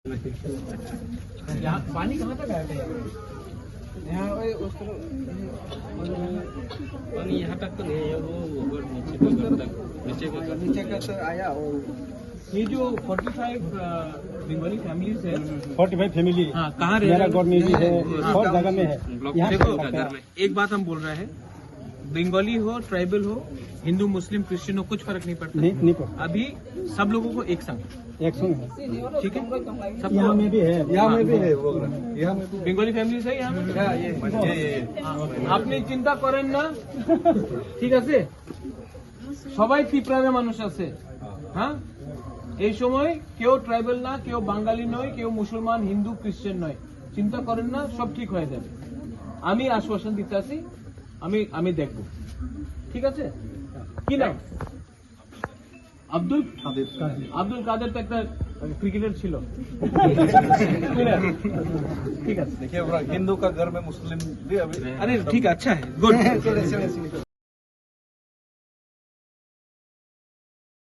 यहाँ पानी कहाँ तक आया था? यहाँ पानी यहाँ तक तो नहीं है, वो नीचे का तो आया। और ये जो 45 बंगाली फैमिलीज है, 45 फैमिली, हाँ, कहाँ रह मेरा रहे गौर में भी है, बहुत जगह में है। यहाँ देखो पे लगता है। एक बात हम बोल रहे हैं, बंगाली हो, ट्राइबल हो, हिंदू मुस्लिम क्रिश्चियन हो, कुछ फर्क नहीं पड़ता। नहीं पड़ता, अभी सब लोगों को एक संग, एक संग है। ठीक है, सबको यहाँ में भी है, यहाँ में भी है, यहाँ में भी बंगाली फैमिली है यहाँ में। আপনি চিন্তা করেন না, ঠিক আছে? সবাই ত্রিপুরার মানুষ আছে, হ্যাঁ? এই সময় কেউ ট্রাইবাল না, কেউ বাঙালি নয়, কেউ মুসলমান, হিন্দু, খ্রিস্টান নয়। চিন্তা করেন না, সব ঠিক হয়ে যাবে। আমি আশ্বাসন দিতে আছি, আমি দেখব, ঠিক আছে? কি নাম? আব্দুল কাদের তো একটা ক্রিকেটার ছিল। ঠিক আছে, देखिए हिंदू का घर में मुस्लिम भी अभी अरे ठीक है, अच्छा है, गुड।